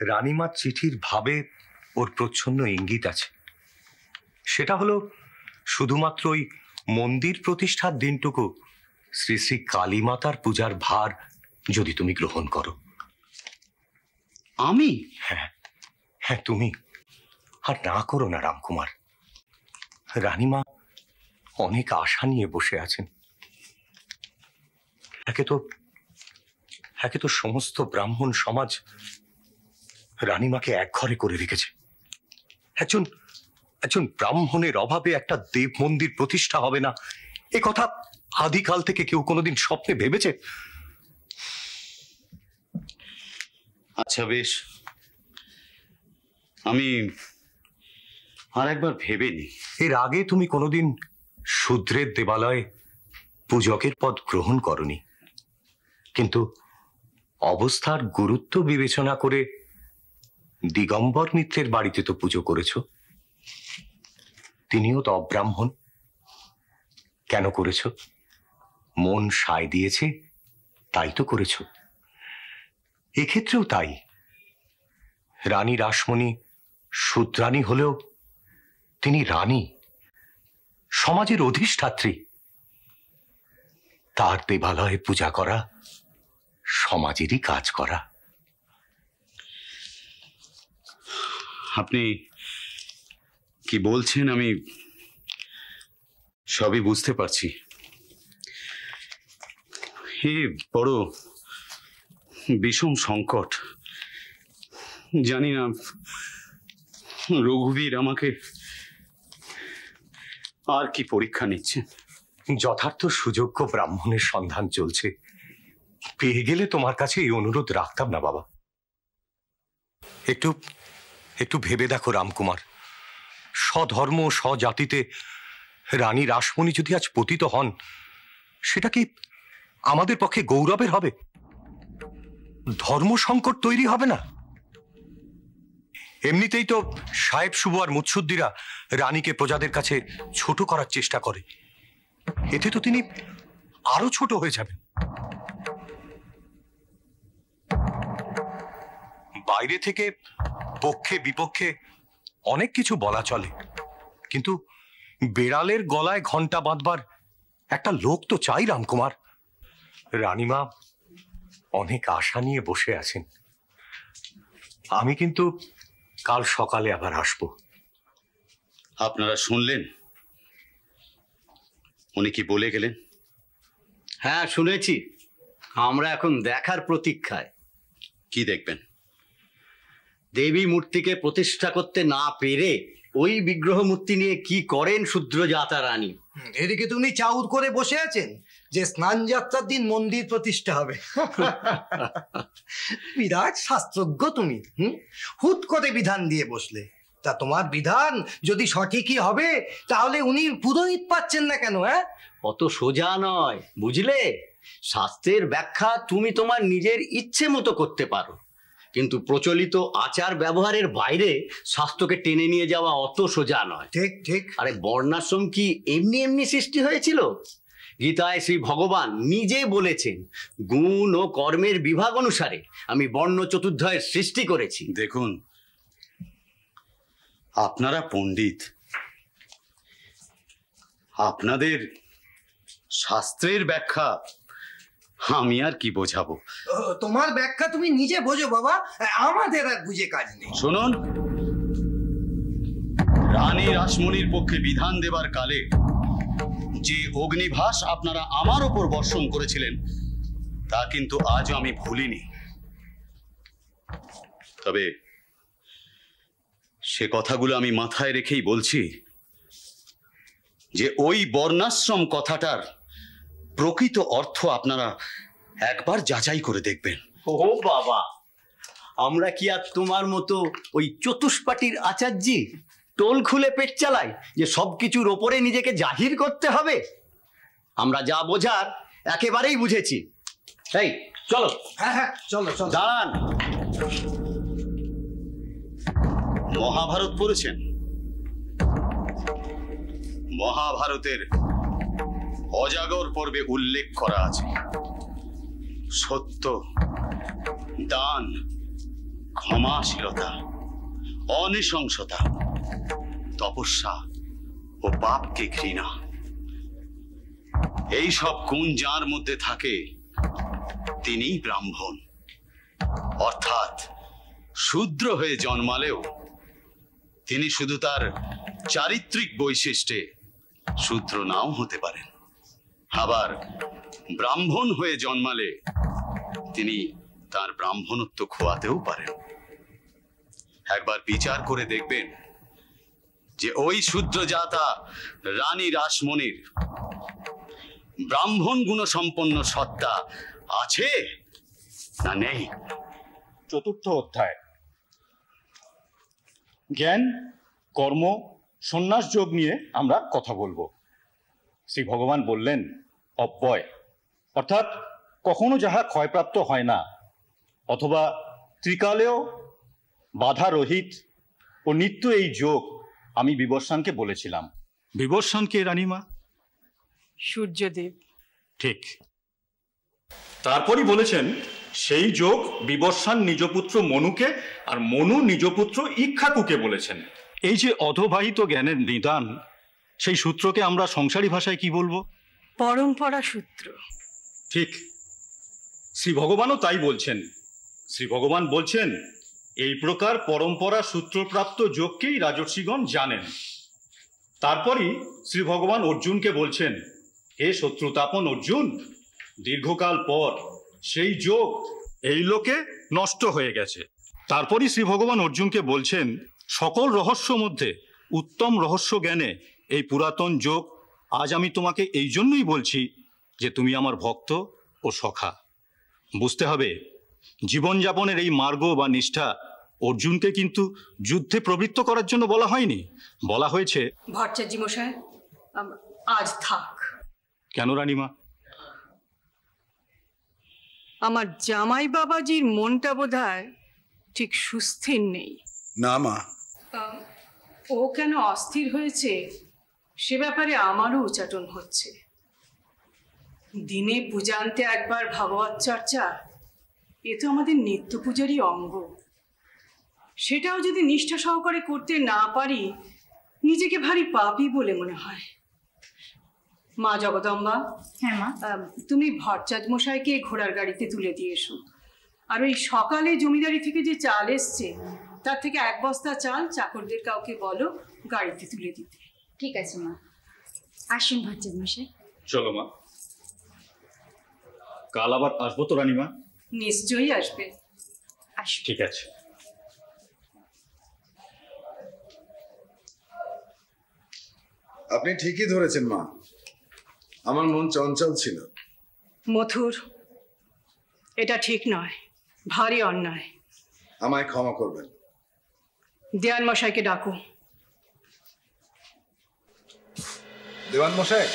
রানীমার চিঠির ভাবে ওর প্রচ্ছন্ন ইঙ্গিত আছে। সেটা হলো শুধুমাত্র ওই মন্দির প্রতিষ্ঠার দিনটুকু শ্রী শ্রী কালীমাতার পূজার ভার যদি তুমি গ্রহণ করো। আমি? হ্যাঁ হ্যাঁ, তুমি। আর না করো না রামকুমার। রানীমা অনেক আশা নিয়ে বসে আছেন। একে তো সমস্ত ব্রাহ্মণ সমাজ রানীমাকে একঘরে করে রেখেছে। একজন ব্রাহ্মণের অভাবে একটা দেব মন্দির প্রতিষ্ঠা হবে না, এ কথা আদিকাল থেকে কেউ কোনোদিন স্বপ্নে ভেবেছে? আচ্ছা বেশ, আমি আর একবার ভেবে নি। এর আগে তুমি কোনোদিন শূদ্রের দেবালয়ে পূজকের পদ গ্রহণ করনি, কিন্তু অবস্থার গুরুত্ব বিবেচনা করে দিগম্বর মিত্রের বাড়িতে তো পুজো করেছ। তিনিও তো অব্রাহ্মণ। কেন করেছ? মন সায় দিয়েছে তাই তো করেছ। এক্ষেত্রেও তাই। রানী রাসমণি শূদ্রানী হলেও তিনি রানী, সমাজের অধিষ্ঠাত্রী। তার দেবালয়ে পূজা করা সমাজেরই কাজ করা। আপনি কি বলছেন আমি সবই বুঝতে পারছি। হে বড় বিষম সংকট। জানি না রঘুবীর আমাকে আর কি পরীক্ষা নিচ্ছে। যথার্থ সুযোগ্য ব্রাহ্মণের সন্ধান চলছে। পেয়ে গেলে তোমার কাছে এই অনুরোধ রাখতাম না বাবা। একটু ভেবে দেখো রামকুমার, স্বধর্ম স্বজাতিতে রানী রাসমণি যদি আজ পতিত হন, সেটা কি আমাদের পক্ষে গৌরবের হবে? ধর্ম সংকট তৈরি হবে না? এমনিতেই তো সাহেব শুভ আর মুৎসুদ্দিরা রানীকে প্রজাদের কাছে ছোট করার চেষ্টা করে। এতে তো তিনি আরো ছোট হয়ে যাবেন। বাইরে থেকে পক্ষে বিপক্ষে অনেক কিছু বলা চলে, কিন্তু বেড়ালের গলায় ঘন্টা বাঁধবার একটা লোক তো চাই রামকুমার। রানীমা অনেক আশা নিয়ে বসে আছেন। আমি কিন্তু কাল সকালে আবার আসবো। আপনারা শুনলেন উনি কি বলে গেলেন? হ্যাঁ শুনেছি। আমরা এখন দেখার প্রতীক্ষায়। কি দেখবেন? দেবী মূর্তিকে প্রতিষ্ঠা করতে না পেরে ওই বিগ্রহ মূর্তি নিয়ে কি করেন শূদ্রজাতা রানী। এদিকে তুমি চাউর করে বসে আছেন যে স্নান যাত্রার দিন মন্দির প্রতিষ্ঠা হবে। বিরাট শাস্ত্রজ্ঞ তুমি। হুট করে বিধান দিয়ে বসলে। তা তোমার বিধান যদি সঠিকই হবে তাহলে উনি পুরোহিত পাচ্ছেন না কেন? হ্যাঁ, অত সোজা নয় বুঝলে। শাস্ত্রের ব্যাখ্যা তুমি তোমার নিজের ইচ্ছে মতো করতে পারো, কিন্তু প্রচলিত আচার ব্যবহারের বাইরে শাস্ত্রকে টেনে নিয়ে যাওয়া অত সোজা নয়। ঠিক ঠিক। আরে বর্ণাশ্রম কি এমনি এমনি সৃষ্টি হয়েছিল? গীতায় শ্রী ভগবান নিজে বলেছেন, গুণ ও কর্মের বিভাগ অনুসারে আমি বর্ণ চতুর্থয়ের সৃষ্টি করেছি। দেখুন, আপনারা পণ্ডিত, আপনাদের শাস্ত্রের ব্যাখ্যা আমি আর কি বোঝাবো। তোমার ব্যাখ্যা তুমি নিজে বোঝো বাবা, আমাদের আর বুঝে কাজ নেই। শুনুন, রানী রাসমণির পক্ষে বিধান দেবার কালে যে অগ্নিভাস আপনারা আমার ওপর বর্ষণ করেছিলেন তা কিন্তু আজও আমি ভুলিনি। তবে সে কথাগুলো আমি মাথায় রেখেই বলছি যে ওই বর্ণাশ্রম কথাটার প্রকৃত অর্থ আপনারা একবার যাচাই করে দেখবেন। ও বাবা, আমরা কি আর তোমার মতো ওই চতুষ্পাটির আচার্যি টোল খুলে পেট চালাই যে সবকিছুর ওপরে নিজেকে জাহির করতে হবে? আমরা যা বোঝার একেবারেই বুঝেছি। এই চলো। হ্যাঁ হ্যাঁ চলো চলো। দাঁড়ান। মহাভারত পড়েছেন? মহাভারতের অজাগর পর্বে উল্লেখ করা আছে, সত্য, দান, ক্ষমাশীলতা, অনৃশংসতা, তপস্যা ও পাপকে ঘৃণা, এই সব গুণ যার মধ্যে থাকে তিনিই ব্রাহ্মণ। অর্থাৎ শূদ্র হয়ে জন্মালেও তিনি শুধু তার চারিত্রিক বৈশিষ্ট্যে শূদ্র নাও হতে পারেন, আবার ব্রাহ্মণ হয়ে জন্মালে তিনি তার ব্রাহ্মণত্ব খোয়াতেও পারেন। একবার বিচার করে দেখবেন যে ওই শূদ্র জাতা রানী রাসমণির ব্রাহ্মণ গুণসম্পন্ন সত্তা আছে না নেই। চতুর্থ অধ্যায়, জ্ঞান, কর্ম, সন্ন্যাস যোগ নিয়ে আমরা কথা বলবো। শ্রী ভগবান বললেন অব্যয়, অর্থাৎ কখনো যাহা ক্ষয়প্রাপ্ত হয় না, অথবা ত্রিকালেও বাধা রহিত ও নিত্য এই যোগ আমি বিবস্বানকে বলেছিলাম। বিবস্বানকে রানীমা? সূর্যদেব। ঠিক। তারপরই বলেছেন সেই যোগ বিবস্বান নিজ পুত্র মনুকে আর মনু নিজ পুত্র ইক্ষ্বাকুকে বলেছেন। এই যে অধোবাহিত জ্ঞানের নিদান, সেই সূত্রকে আমরা সংসারী ভাষায় কি বলবো? পরম্পরা সূত্র। ঠিক, শ্রী ভগবানও তাই বলছেন। শ্রী ভগবান বলছেন এই প্রকার পরম্পরা সূত্রপ্রাপ্ত যোগকেই রাজর্ষিগণ জানেন। তারপরই শ্রী ভগবান অর্জুনকে বলছেন, হে শত্রুতাপন অর্জুন, দীর্ঘকাল পর সেই যোগ এই লোকে নষ্ট হয়ে গেছে। তারপরই শ্রী ভগবান অর্জুনকে বলছেন, সকল রহস্য মধ্যে উত্তম রহস্য জ্ঞানে এই পুরাতন যোগ আজ আমি তোমাকে এই জন্যই বলছি যে তুমি আমার ভক্ত ও সখা। বুঝতে হবে, জীবনযাপনের এই মার্গ বা নিষ্ঠা অর্জুনকে কিন্তু যুদ্ধে প্রবৃত্ত করার জন্য বলা হয়নি, বলা হয়েছে ভট্টাচার্য মশাই আজ থাক। কেন রানীমা? আমার জামাই বাবাজির মনটা বোধহয় ঠিক সুস্থির নেই। না মা, ও কেন অস্থির হয়েছে সে ব্যাপারে আমারও উচাটন হচ্ছে। দিনে পূজান্তে একবার ভাগবত চর্চা, এ তো আমাদের নিত্য পূজারই অঙ্গ। সেটাও যদি নিষ্ঠা সহকারে করতে না পারি, নিজেকে ভারী পাপী বলে মনে হয়। মা জগদম্বা। হ্যাঁ মা। তুমি ভট্টাচার্য মশাইকে ঘোড়ার গাড়িতে তুলে দিয়ে এসো। আর ওই সকালে জমিদারি থেকে যে চাল এসছে তার থেকে এক বস্তা চাল চাকরদের কাউকে বলো গাড়িতে তুলে দিতে। ঠিক আছে মা। আসুন ভট্টাচার্য মশাই। চলো মা, কাল আবার আসবো তো রানীমা? নিশ্চয়ই আসবে। আসুন। ঠিক আছে। আপনি ঠিকই ধরেছেন মা, আমার মন চঞ্চল ছিল। মথুর, এটা ঠিক নয়, ভারী অন্যায়। আমায় ক্ষমা করবেন। দেওয়ান মশাইকে ডাকো। দেওয়ান মশাই।